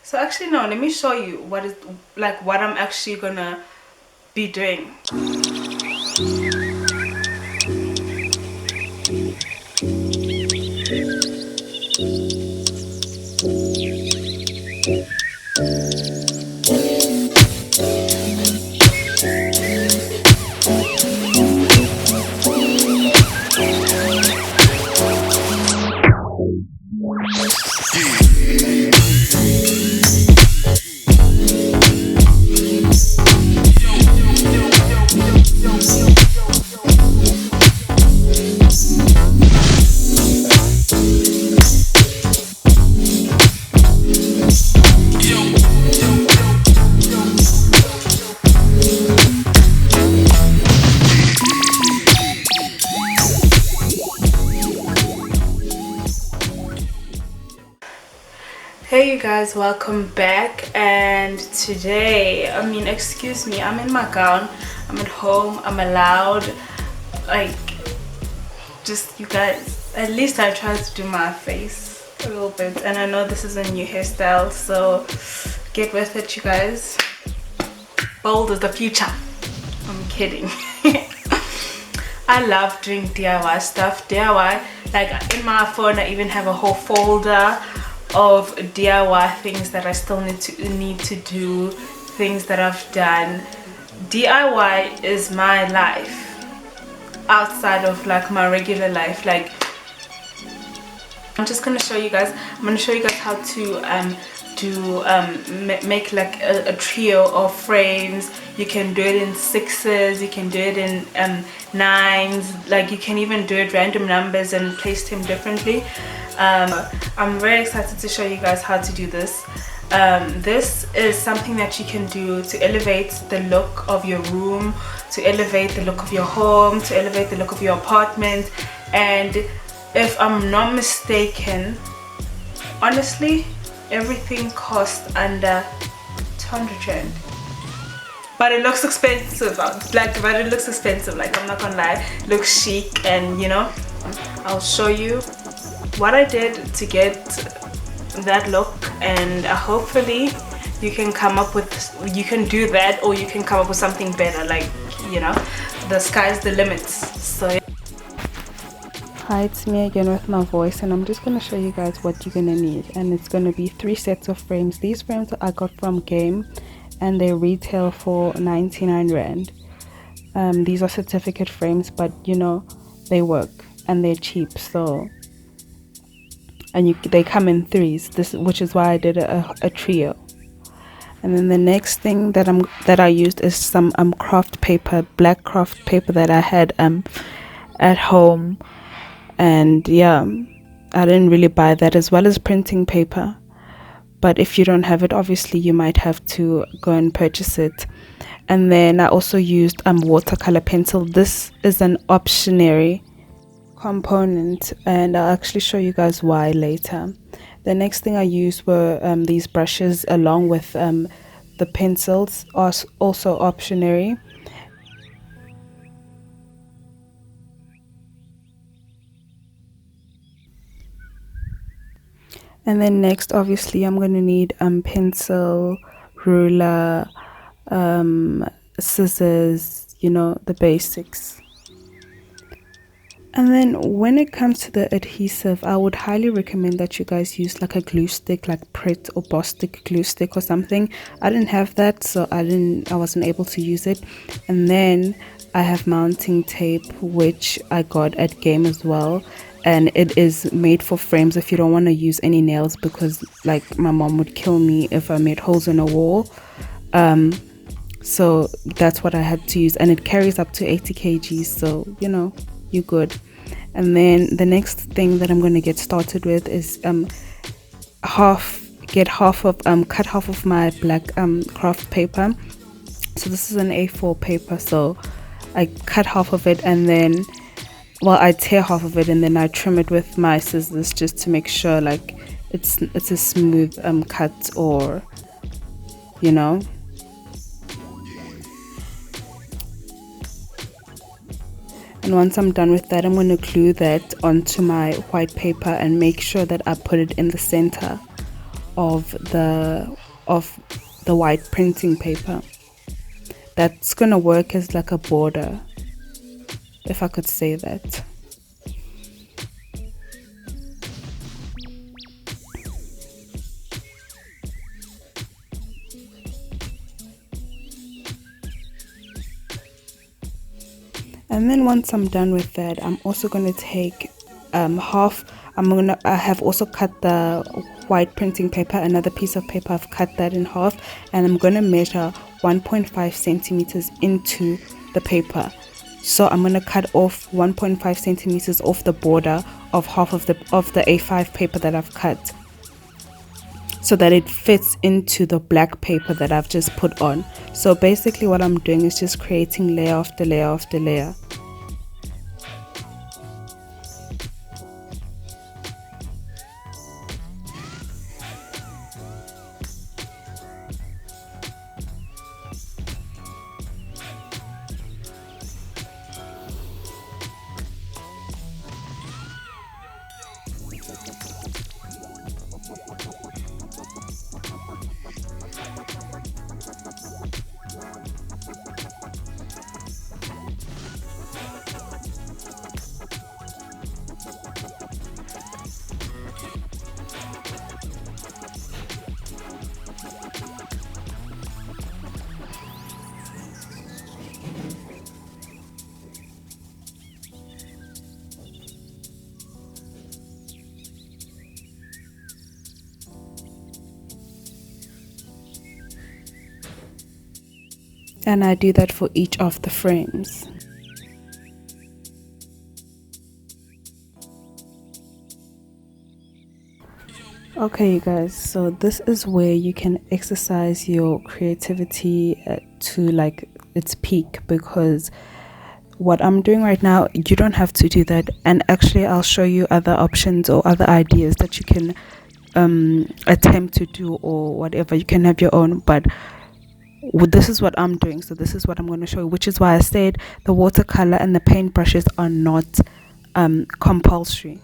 So actually no, let me show you what I'm actually gonna be doing. Hey you guys, welcome back. And today, excuse me, I'm in my gown, I'm at home, I'm allowed, like, just you guys, at least I tried to do my face a little bit. And I know this is a new hairstyle, so get with it you guys. Bold is the future. I'm kidding. I love doing DIY stuff. DIY, like in my phone I even have a whole folder of DIY things that I still need to do, things that I've done. DIY is my life outside of like my regular life. Like, I'm just gonna show you guys. I'm gonna show you guys how to make like a trio of frames. You can do it in 6s, you can do it in 9s, like you can even do it random numbers and place them differently. I'm very excited to show you guys how to do this. This is something that you can do to elevate the look of your room, to elevate the look of your home, to elevate the look of your apartment. And if I'm not mistaken, honestly, everything costs under 200 rand. But it looks expensive. But it looks expensive. Like, I'm not gonna lie, it looks chic. And you know, I'll show you what I did to get that look, and hopefully you can come up with, you can do that, or you can come up with something better. Like, you know, the sky's the limit. So hi, it's me again with my voice, and I'm just going to show you guys what you're going to need. And it's going to be 3 sets of frames. These frames I got from Game, and they retail for 99 rand. These are certificate frames, but you know, they work and they're cheap. So, and they come in 3s, which is why I did a trio. And then the next thing that I used is some craft paper, black craft paper that I had at home. And yeah, I didn't really buy that, as well as printing paper. But if you don't have it, obviously you might have to go and purchase it. And then I also used watercolor pencil. This is an optionary component, and I'll actually show you guys why later. The next thing I used were these brushes, along with the pencils, are also optionary. And then next, obviously, I'm going to need pencil, ruler, scissors, you know, the basics. And then when it comes to the adhesive, I would highly recommend that you guys use like a glue stick, like Pritt or Bostik glue stick or something. I didn't have that, so I wasn't able to use it. And then I have mounting tape, which I got at Game as well. And it is made for frames if you don't want to use any nails, because like my mom would kill me if I made holes in a wall. So that's what I had to use, and it carries up to 80 kgs, so you know, you're good. And then the next thing that I'm going to get started with is cut half of my black craft paper. So this is an A4 paper, so I cut half of it, and then I tear half of it, and then I trim it with my scissors, just to make sure like it's a smooth cut, or you know. And once I'm done with that, I'm going to glue that onto my white paper and make sure that I put it in the center of the white printing paper. That's gonna work as like a border, if I could say that. And then once I'm done with that, I'm also going to take half. I have also cut the white printing paper, another piece of paper. I've cut that in half, and I'm going to measure 1.5 centimeters into the paper. So I'm going to cut off 1.5 centimeters off the border of half of the A5 paper that I've cut, so that it fits into the black paper that I've just put on. So basically what I'm doing is just creating layer after layer after layer. And I do that for each of the frames. Okay, you guys, so this is where you can exercise your creativity to like its peak, because what I'm doing right now, you don't have to do that. And actually I'll show you other options or other ideas that you can attempt to do, or whatever. You can have your own, but this is what I'm doing, so this is what I'm going to show you, which is why I said the watercolor and the paint brushes are not compulsory.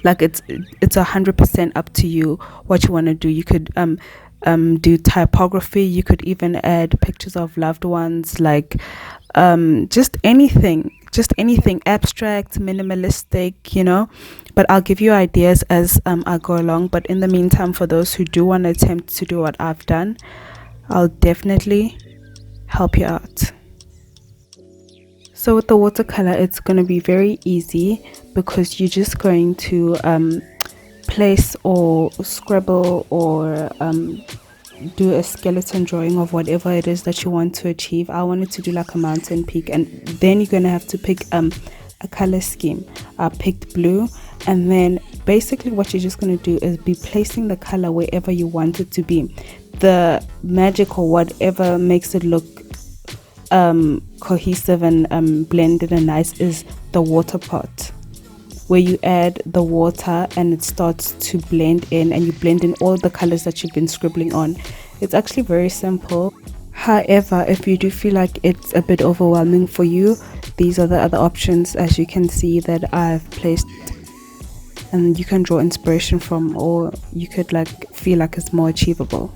Like it's 100% up to you what you want to do. You could do typography, you could even add pictures of loved ones, like just anything abstract, minimalistic, you know. But I'll give you ideas as I go along. But in the meantime, for those who do want to attempt to do what I've done, I'll definitely help you out. So with the watercolor, it's going to be very easy, because you're just going to place or scribble or do a skeleton drawing of whatever it is that you want to achieve. I wanted to do like a mountain peak, and then you're going to have to pick a color scheme. I picked blue, and then basically what you're just going to do is be placing the color wherever you want it to be. The magic or whatever makes it look cohesive and blended and nice is the water pot, where you add the water and it starts to blend in, and you blend in all the colors that you've been scribbling on. It's actually very simple. However, if you do feel like it's a bit overwhelming for you, these are the other options, as you can see, that I've placed, and you can draw inspiration from, or you could like feel like it's more achievable.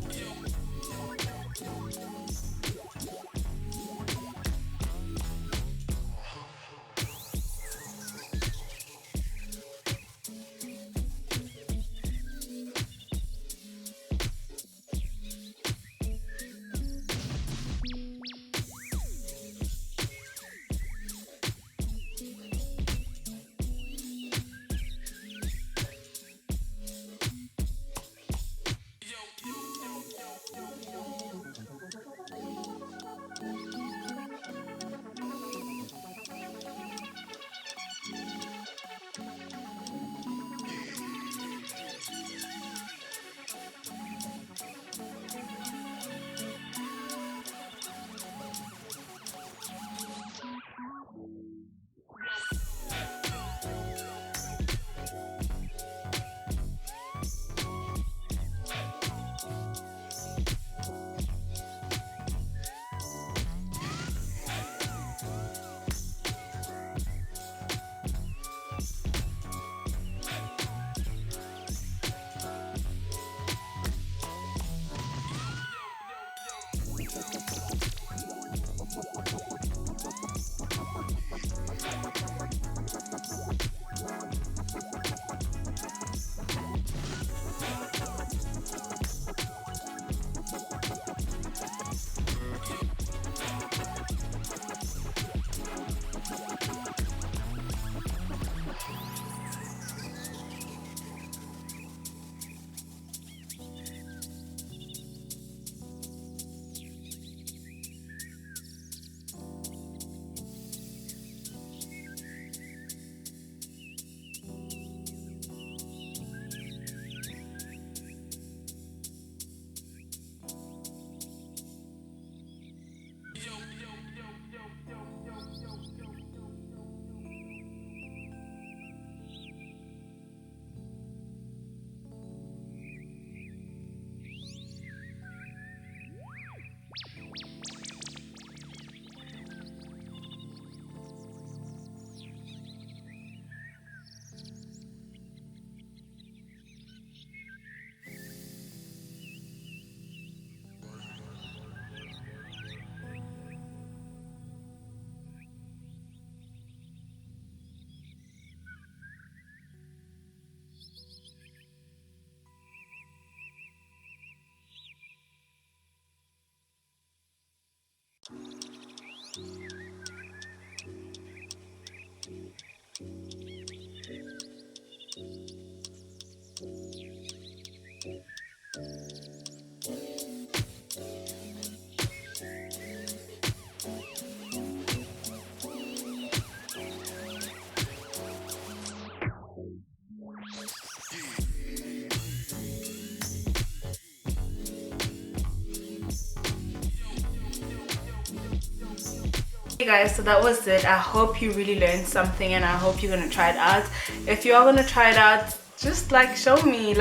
Hey guys, so that was it. I hope you really learned something and I hope you're gonna try it out. If you are gonna try it out, just like show me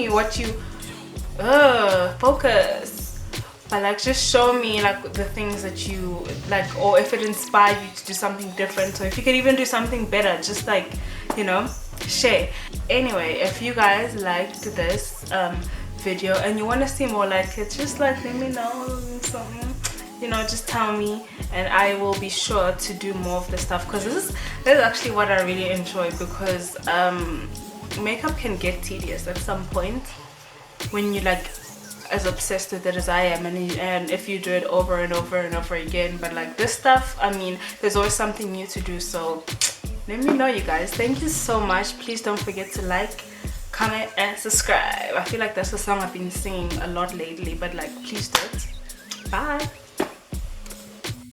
what you focus, but like just show me like the things that you like, or if it inspired you to do something different, or if you could even do something better, just like, you know, share. Anyway, if you guys liked this video and you want to see more like it, just like let me know something, you know, just tell me and I will be sure to do more of this stuff, because this is actually what I really enjoy, because makeup can get tedious at some point when you like as obsessed with it as I am, and if you do it over and over and over again. But like this stuff, I mean, there's always something new to do, so let me know, you guys. Thank you so much. Please don't forget to like, comment and subscribe. I feel like that's the song I've been singing a lot lately, but like please do it. Bye.